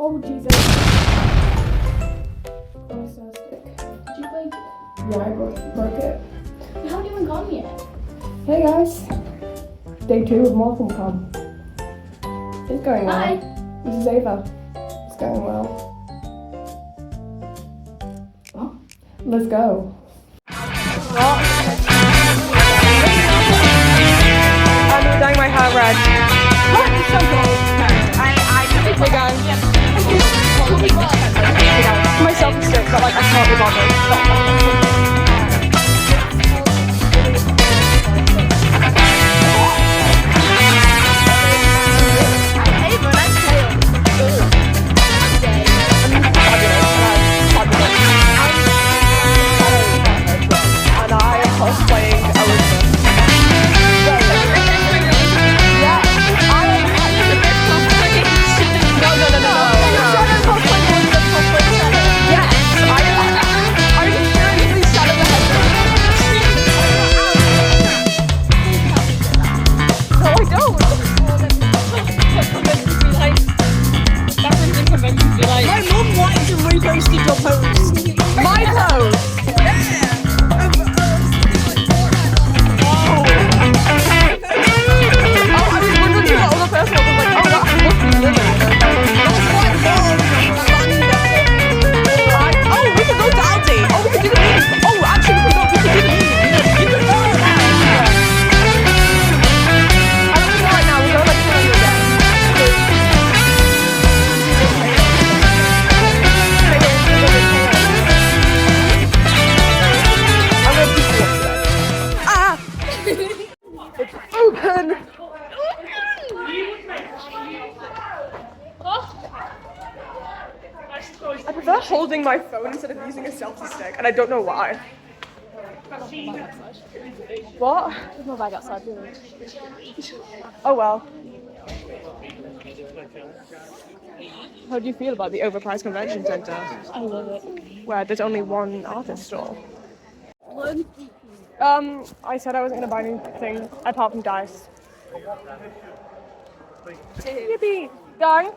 Oh Jesus. Oh, so stick. Did you break it? Yeah, I broke it. You haven't even gone yet. Hey guys. Day 2 of Morecambe. It's going well. Hi. This is Ava. It's going well. What? Let's go. What? I'm dyeing my hair red. What? It's so cool. Hey guys. Myself is sick, but like I can't be bothered. And I am cosplaying Elizabeth. My mum wanted to repost your post. My toes! Open! I prefer holding my phone instead of using a selfie stick, and I don't know why. What? There's no bag outside, really. Oh well. How do you feel about the overpriced convention centre? I love it. Where there's only one artist stall? I said I wasn't going to buy anything apart from dice. Yippee! Gang!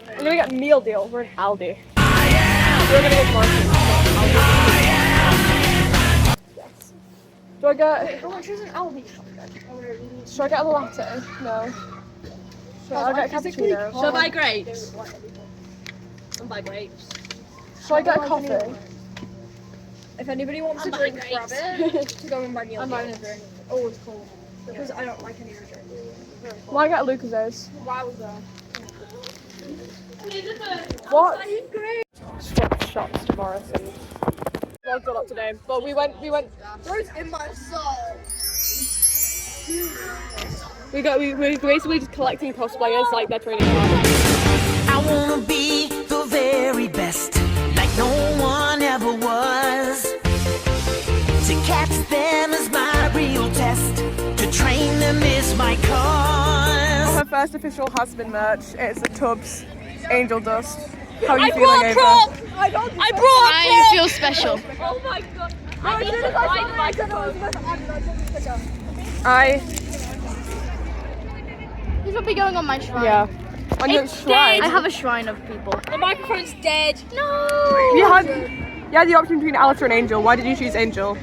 I'm going to get a meal deal. We're in Aldi. We're going to get Morecambe. Yes. Do I get... Oh, she's an Aldi. Should I get a latte? No. Should I get a cappuccino? Shall I buy grapes? I'll buy grapes. Should I get a coffee? If anybody wants a drink, grab it to go and buy me. I'm buying a drink. Oh, it's cold. Because I don't like any of your drinks. Will I get a Lucas's? Wowza. What? Swap shops to Morrison's. Vlogged a lot today, but we went. Where's in my soul? We were basically just collecting cosplayers like they're training cards. I wanna be the very best, like no one ever was. To catch them is my real test, to train them is my cause. Her first official husband merch is the Tubbs Angel Dust. How are you feeling, Ava? I feel special. Oh my god. These will be going on my shrine. Yeah. On your shrine. I have a shrine of people. The microphone's dead. No! You had the option between Alistair and Angel. Why did you choose Angel?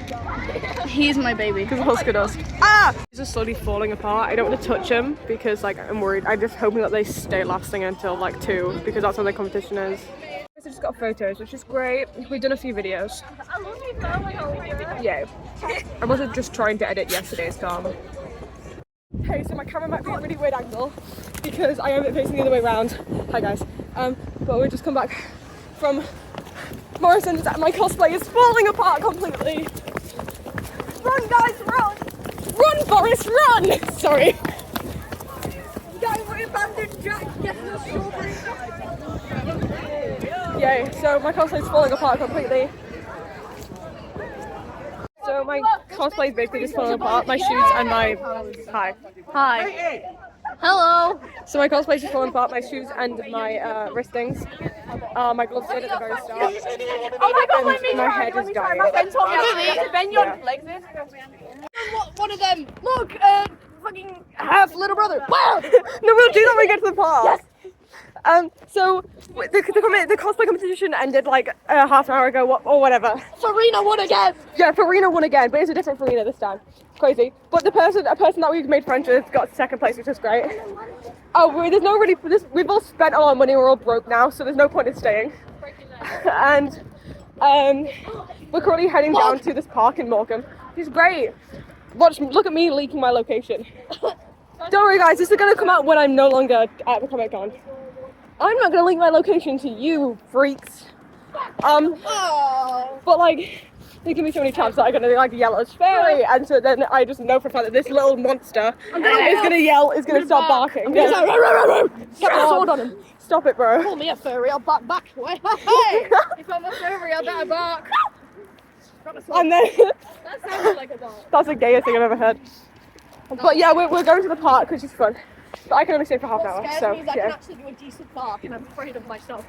He's my baby. Because of Husker Dust. Ah! He's just slowly falling apart. I don't want to touch him because like I'm worried. I'm just hoping that they stay lasting until like 2 because that's when the competition is. I just got photos, which is great. We've done a few videos. I love you, though. Yeah. I wasn't just trying to edit yesterday's film. Okay, so my camera might be at a really weird angle because I am facing the other way around. Hi guys. But we've just come back from Morrison's and my cosplay is falling apart completely. Run guys, run! Run Boris, run! Sorry. Yay, so my cosplay is falling apart completely. So my cosplay is basically just falling apart. My shoes and my... Hi. Hi. Hello. So my cosplay is just falling apart. My shoes and my wristings. My gloves did at the very start. Oh my god, And my head is dying. My friend told me Really? to bend your legs in. One of them. Look, fucking half little brother. Wow. No, we'll do that when we get to the park. Yes. So the cosplay competition ended like half an hour ago or whatever. Farina won again. Yeah, Farina won again, but it's a different Farina this time. Crazy. But a person that we've made friends with got second place, which is great. There's no really. We've all spent a lot of money. We're all broke now, so there's no point in staying. And we're currently heading down to this park in Morecambe, which is great. Look at me leaking my location. Don't worry, guys. This is gonna come out when I'm no longer at the Comic Con. I'm not gonna leak my location to you freaks. But like, there can be so many chaps that are gonna like yell at fairy, and so then I just know for a fact that this little monster is gonna start barking. Get a sword on him. Stop it, bro. Call me a furry, I'll back away. Hey, if I'm a furry, I better bark. And then That sounded like a dog. that's the gayest thing I've ever heard. But yeah, we're going to the park, which is fun. But I can only stay for half an hour, so I can yeah. actually do a decent bark, and I'm afraid of myself.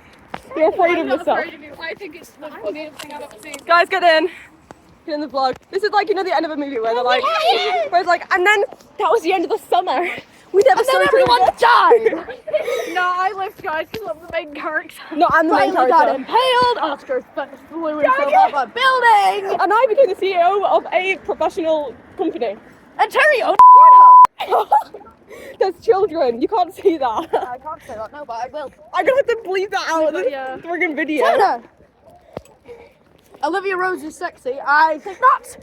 You're afraid of I'm not yourself. afraid of you. I think it's the funniest thing I've ever seen. Guys, get in. Get in the vlog. This is like, you know, the end of a movie where they're like, where it's like, and then that was the end of the summer. We never saw everyone died! No, I lived, guys, because I'm the main character. No, I'm the main Finally got character. impaled, Oscar flew into a building! And I became the CEO of a professional company. And Terry owned Pornhub! There's children. You can't see that. I can't say that, no, but I will. I'm gonna have to bleep that out of the Yeah. friggin' video. Turner! Olivia Rose is sexy, I think not!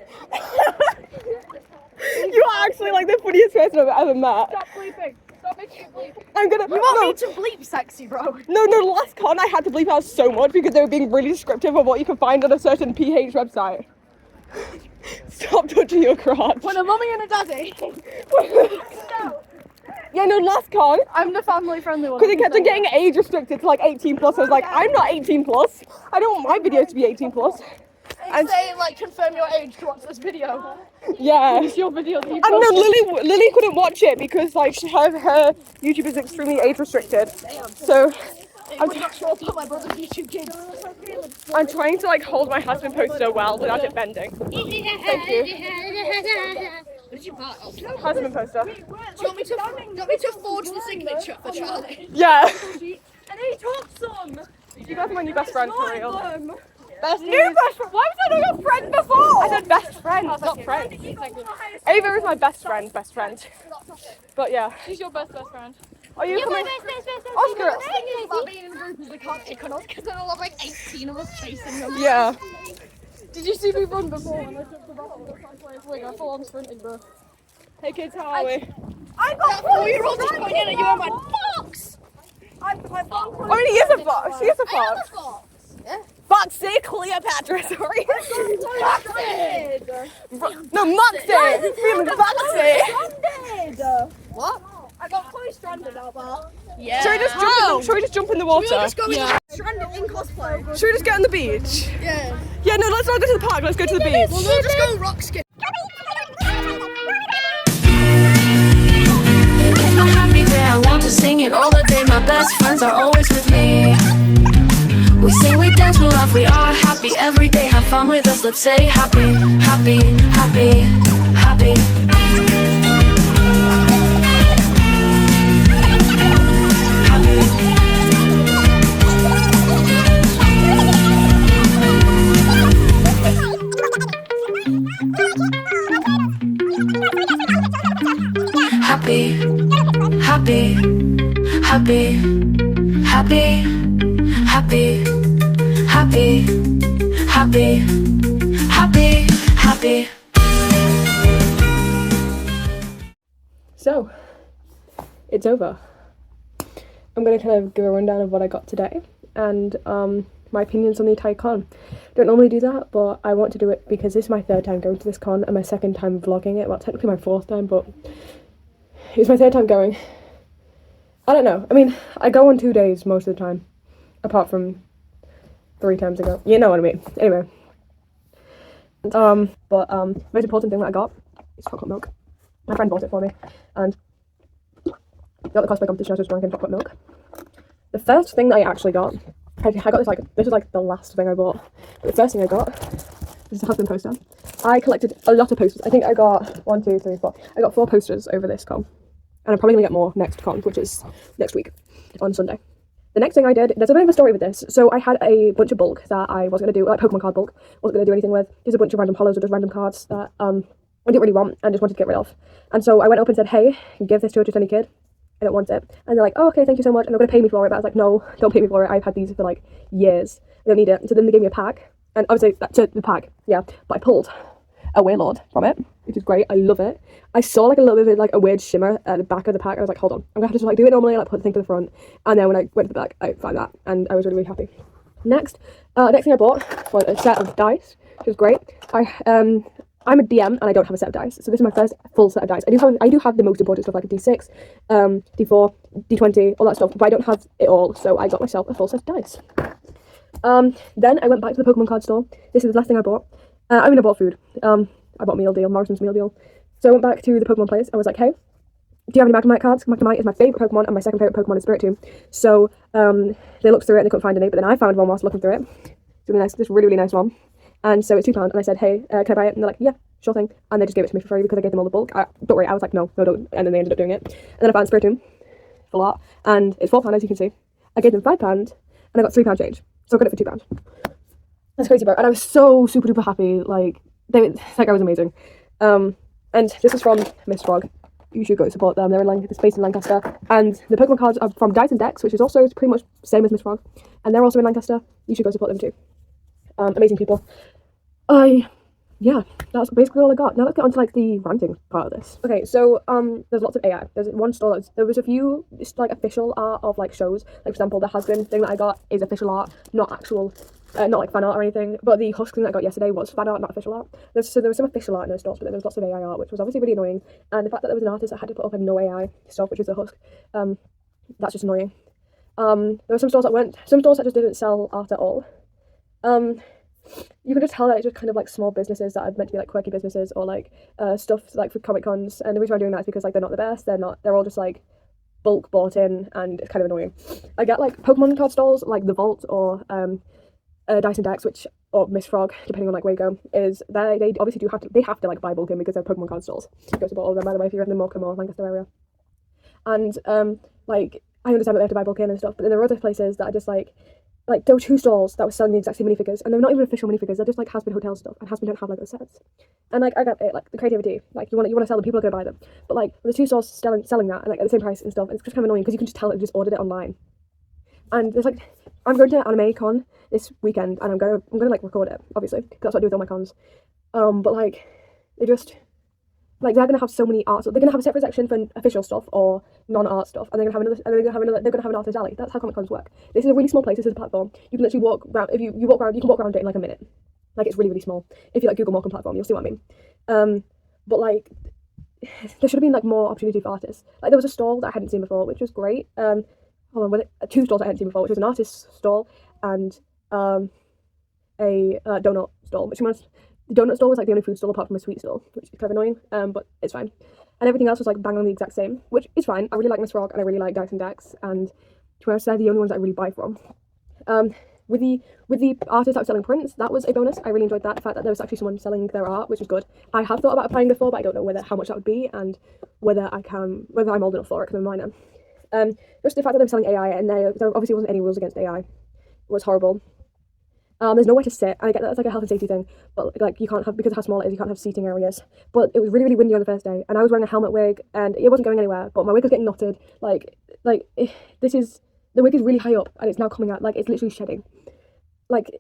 You are actually like the funniest person I've ever met. Stop bleeping. Stop making it bleep. I'm gonna. You want me to bleep sexy, bro? No, last con I had to bleep out so much because they were being really descriptive of what you can find on a certain PH website. Stop touching your crotch. When a mummy and a daddy. Yeah, no, last con, I'm the family friendly one. because it kept on getting age restricted to like 18 plus. I was like, I'm not 18 plus. I don't want my videos to be 18 plus. And say, like, confirm your age to watch this video. Yeah. It's your video that you And then Lily couldn't watch it because like her YouTube is extremely age restricted. So It would not show up on my brother's YouTube kids. I'm trying to like hold my husband poster well without it bending. Thank you. What did you buy? Husband poster. Do you want me to forge the signature for Charlie? Yeah. And he took some. You guys are my new best friend for real. Best New best friend? Why was I not your friend before? I said best friend, not friend. Ava is my best friend. But yeah. She's your best friend. Are you coming? Oscar. Oscar. The thing about being in a group is they can't pick on us because there'll have like 18 of us chasing them. Yeah. Did you see me run before when I took the bottle of the cosplayers wing? I full on sprinting, bro. Hey kids, how are we? I got 4-year-old just pointing at you and went, fox! I mean, he is a fox. He is a fox. Fox. Foxy Cleopatra, sorry. Foxy! No, Moxie. Feeling Foxy. What? I got fully stranded out there. Yeah. Should we just jump in the water? Stranded in cosplay. Should we just get on the beach? Yeah. Yeah, no, let's not go to the park. Let's go to the beach. Well, we'll just go rock skip. I'm happy that I want to sing it all the day. My best friends are always with me. We sing, we dance, we laugh, we are happy every day. Have fun with us, let's say happy, happy, happy, happy. Happy, happy, happy, happy, happy, happy, happy, happy, happy. So, it's over. I'm going to kind of give a rundown of what I got today and my opinions on the entire con. Don't normally do that, but I want to do it because this is my third time going to this con and my second time vlogging it. Well, technically my fourth time, but it's my third time going. I don't know. I mean, I go on 2 days most of the time, apart from 3 times ago. You know what I mean. Anyway. But most important thing that I got is chocolate milk. My friend bought it for me, and got the cosplay competition. I was just drinking chocolate milk. The first thing that I actually got, I got this this is like the last thing I bought. But the first thing I got is a husband poster. I collected a lot of posters. I think I got 1, 2, 3, 4. I got 4 posters over this con, and I'm probably gonna get more next con, which is next week on Sunday. the next thing I did, there's a bit of a story with this. So I had a bunch of bulk that I was going to do, like Pokemon card bulk, wasn't going to do anything with. There's a bunch of random hollows or just random cards that I didn't really want and just wanted to get rid of. And so I went up and said, hey, give this to just any kid. I don't want it. And they're like, oh, okay, thank you so much. And they're going to pay me for it. But I was like, no, don't pay me for it. I've had these for like years. I don't need it. So then they gave me a pack. And obviously, that's the pack, yeah. But I pulled a Wailord from it, which is great. I love it. I saw like a little bit of like a weird shimmer at the back of the pack. I was like, hold on, I'm gonna have to just like do it normally, like put the thing to the front. And then when I went to the back, I found that, and I was really, really happy. Next thing I bought was a set of dice, which was great. I'm a DM and I don't have a set of dice, so this is my first full set of dice. I do have the most important stuff like a D6, D4, D20, all that stuff, but I don't have it all, so I got myself a full set of dice. Then I went back to the Pokemon card store. This is the last thing I bought. I bought food. I bought meal deal, Morrison's meal deal. So I went back to the Pokemon place. I was like, hey, do you have any Magnemite cards? Magnemite is my favourite Pokemon, and my second favourite Pokemon is Spiritomb. So they looked through it and they couldn't find any, but then I found one whilst looking through it. It's really nice, this really, really nice one. And so it's £2, and I said, hey, can I buy it? And they're like, yeah, sure thing. And they just gave it to me for free because I gave them all the bulk. Don't worry, I was like, no, don't. And then they ended up doing it. And then I found Spiritomb for a lot, and it's £4 as you can see. I gave them £5, and I got £3 change. So I got it for £2. That's crazy, bro. And I was so super duper happy. Like, that guy was amazing. And this is from Miss Frog. You should go support them. They're in based in Lancaster. And the Pokemon cards are from Dice and Dex, which is also pretty much the same as Miss Frog. And they're also in Lancaster. You should go support them too. Amazing people. Yeah, that's basically all I got. Now let's get on to like the ranting part of this. Okay, so there's lots of AI. There's one store there was a few just like official art of like shows. Like for example, the Hasbin thing that I got is official art, not actual, not like fan art or anything. But the Husk thing that I got yesterday was fan art, not official art. So there was some official art in those stores, but then there was lots of AI art, which was obviously really annoying. And the fact that there was an artist that had to put up a no AI stuff, which is the Husk, that's just annoying. There were some stores that just didn't sell art at all. You can just tell that it's just kind of like small businesses that are meant to be like quirky businesses or like stuff like for Comic Cons, and the reason I'm doing that is because like they're not the best, they're all just like bulk bought in, and it's kind of annoying. I get like Pokemon card stalls like the Vault or Dice and Dex, which or Miss Frog, depending on like where you go, is they obviously have to like buy bulk in because they're Pokemon card stalls. Go support all of them, by the way, if you're in the Morecambe or Lancaster area. And like I understand that they have to buy bulk in and stuff, but then there are other places that are just like there were 2 stalls that were selling the exact same minifigures, and they're not even official minifigures, they're just like Hasbin Hotel stuff, and Hasbin don't have like those sets. And like I get it, like the creativity, like you want to sell them, people are gonna buy them. But like the 2 stalls selling that and like at the same price and stuff, and it's just kind of annoying because you can just tell that they just ordered it online. And there's like I'm going to Anime Con this weekend, and I'm gonna like record it, obviously, because that's what I do with all my cons. But like they just like they're gonna have so many arts. They're gonna have a separate section for official stuff or non-art stuff, and they're gonna have an artist alley. That's how Comic Cons work. This is a really small place. This is a platform. You can literally walk around. If you walk around, you can walk around it in like a minute. Like it's really, really small. If you like Google Morecambe platform, you'll see what I mean. But like there should have been like more opportunity for artists. Like there was a stall that I hadn't seen before, which was great. Hold on, with it, 2 stalls I hadn't seen before, which was an artist's stall and a donut stall, which was. The donut stall was like the only food stall apart from a sweet stall, which is kind of annoying, but it's fine. And everything else was like bang on the exact same, which is fine. I really like Miss Frog and I really like Dice and Dex, and to be honest, they're the only ones that I really buy from. With the artists that were selling prints, that was a bonus. I really enjoyed that. The fact that there was actually someone selling their art, which was good. I have thought about applying before, but I don't know how much that would be and whether I'm old enough for it because I'm a minor. Just the fact that they were selling AI, and there obviously wasn't any rules against AI. It was horrible. There's nowhere to sit. I get that it's like a health and safety thing, but like you can't have, because of how small it is, you can't have seating areas. But it was really, really windy on the first day, and I was wearing a helmet wig, and it wasn't going anywhere, but my wig was getting knotted. The wig is really high up, and it's now coming out, like it's literally shedding. Like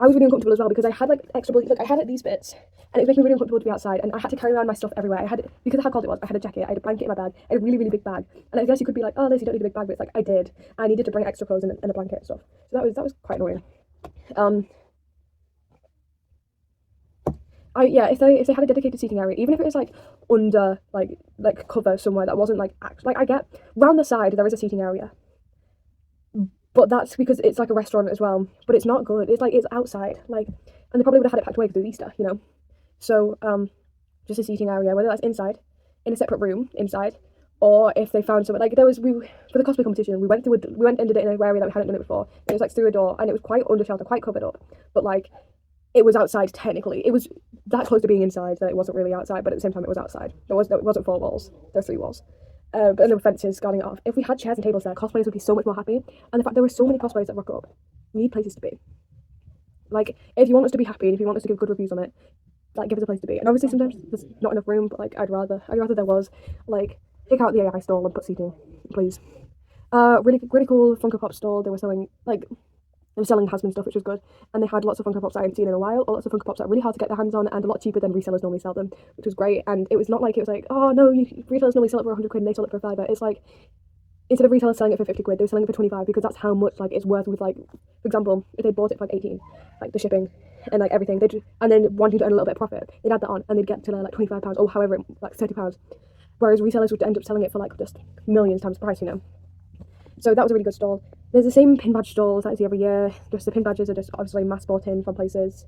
I was really uncomfortable as well because I had like extra, like I had like these bits, and it was making me really uncomfortable to be outside, and I had to carry around my stuff everywhere. I had, because of how cold it was, I had a jacket, I had a blanket in my bag, I had a really, really big bag, and I guess you could be like, oh, Liz, you don't need a big bag, but it's like I did. I needed to bring extra clothes and a blanket and stuff, so that was quite annoying. If they had a dedicated seating area, even if it was like under like cover somewhere that wasn't like I get round the side there is a seating area, but that's because it's like a restaurant as well, but it's not good. It's outside, like, and they probably would have had it packed away because it was Easter, you know. So just a seating area, whether that's inside in a separate room inside, or if they found somewhere like for the cosplay competition, we went and did it in an area that we hadn't done it before. It was like through a door, and it was quite under shelter, quite covered up, but like it was outside technically. It was that close to being inside that it wasn't really outside, but at the same time it was outside. It wasn't 4 walls. There were 3 walls. but there were fences guarding it off. If we had chairs and tables there, cosplayers would be so much more happy. And the fact there were so many cosplayers that rock up, we need places to be. Like, if you want us to be happy, and if you want us to give good reviews on it, like, give us a place to be. And obviously sometimes there's not enough room, but like, I'd rather there was. Like, take out the AI stall and put seating, please. Really cool Funko Pop stall. They were selling Hasbin stuff, which was good, and they had lots of Funko Pops I hadn't seen in a while, or lots of Funko Pops that are really hard to get their hands on and a lot cheaper than resellers normally sell them, which was great. And it was not like it was like, oh no, resellers normally sell it for 100 quid and they sold it for a £5. It's like, instead of resellers selling it for 50 quid, they were selling it for 25, because that's how much like it's worth with, like, for example, if they bought it for like 18, like the shipping and like everything, and then wanting to earn a little bit of profit, they'd add that on and they'd get to like £25 or however, like £30, whereas resellers would end up selling it for like just millions times the price, you know. So that was a really good stall. There's the same pin badge stalls that I see every year. Just the pin badges are just obviously mass bought in from places.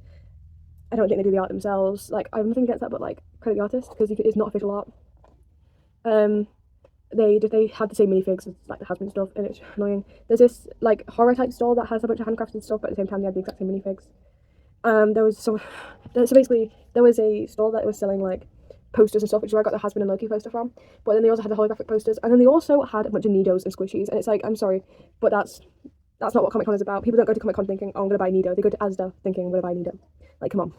I don't think they do the art themselves. Like, I have nothing against that, but like, credit the artist, because it's not official art. They had the same minifigs as like the Hasbin stuff, and it's annoying. There's this like horror type stall that has a bunch of handcrafted stuff, but at the same time they had the exact same minifigs. So basically there was a stall that was selling like posters and stuff, which is where I got the Hasbin and Loki poster from. But then they also had the holographic posters, and then they also had a bunch of Nidos and squishies. And it's like, I'm sorry, but that's not what Comic Con is about. People don't go to Comic Con thinking, oh, I'm gonna buy Nido. They go to Asda thinking, I'm gonna buy Nido. Like, come on.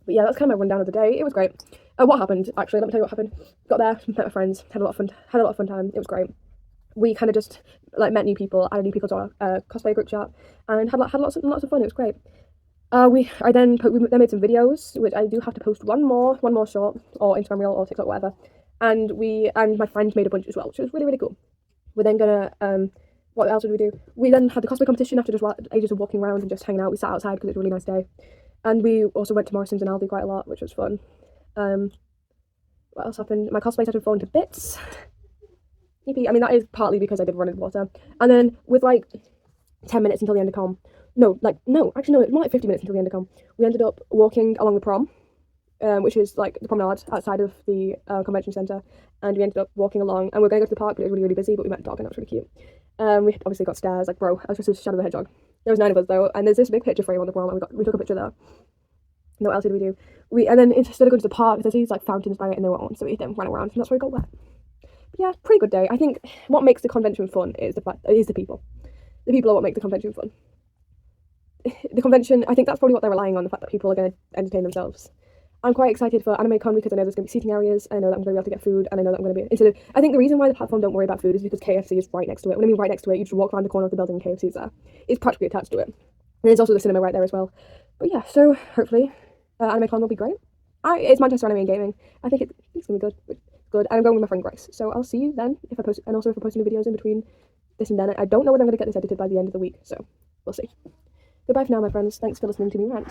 But yeah, that's kind of my rundown of the day. It was great. What happened, actually, let me tell you what happened. Got there, met my friends, had a lot of fun time. It was great. We kind of just like met new people, added new people to our cosplay group chat, and had lots of fun. It was great. We then made some videos, which I do have to post one more short, or Instagram reel, or TikTok, whatever. And my friends made a bunch as well, which was really, really cool. We're then gonna what else did we do? We then had the cosplay competition after just ages of walking around and just hanging out. We sat outside because it was a really nice day, and we also went to Morrison's and Aldi quite a lot, which was fun. What else happened? My cosplay started falling to bits. Yippee. I mean, that is partly because I did run in water, and then with like 10 minutes until the end of com. Actually, it's more like 50 minutes until the end of com. We ended up walking along the prom, which is like the promenade outside of the convention centre, and we ended up walking along, and we were going to go to the park, but it was really, really busy, but we met a dog, and that was really cute. We obviously got stairs, like, bro, I was just a Shadow the Hedgehog. There was 9 of us, though, and there's this big picture frame on the prom, and we took a picture there. And what else did we do? And then instead of going to the park, there's these like fountains by it, and they were on, so we then ran around, and that's where we got wet. But yeah, pretty good day. I think what makes the convention fun is the people. The people are what make the convention fun. The convention, I think that's probably what they're relying on, the fact that people are going to entertain themselves. I'm quite excited for Anime Con because I know there's going to be seating areas, I know that I'm going to be able to get food, and I know that I'm going to be, I think the reason why the platform don't worry about food is because KFC is right next to it. When I mean right next to it, you just walk around the corner of the building and KFC's there. It's practically attached to it. And there's also the cinema right there as well. But yeah, so hopefully Anime Con will be great. It's Manchester Anime and Gaming. I think it's going to be good. And I'm going with my friend Grace. So I'll see you then, if I post new videos in between this and then. I don't know whether I'm going to get this edited by the end of the week, so we'll see. Goodbye for now, my friends. Thanks for listening to me rant.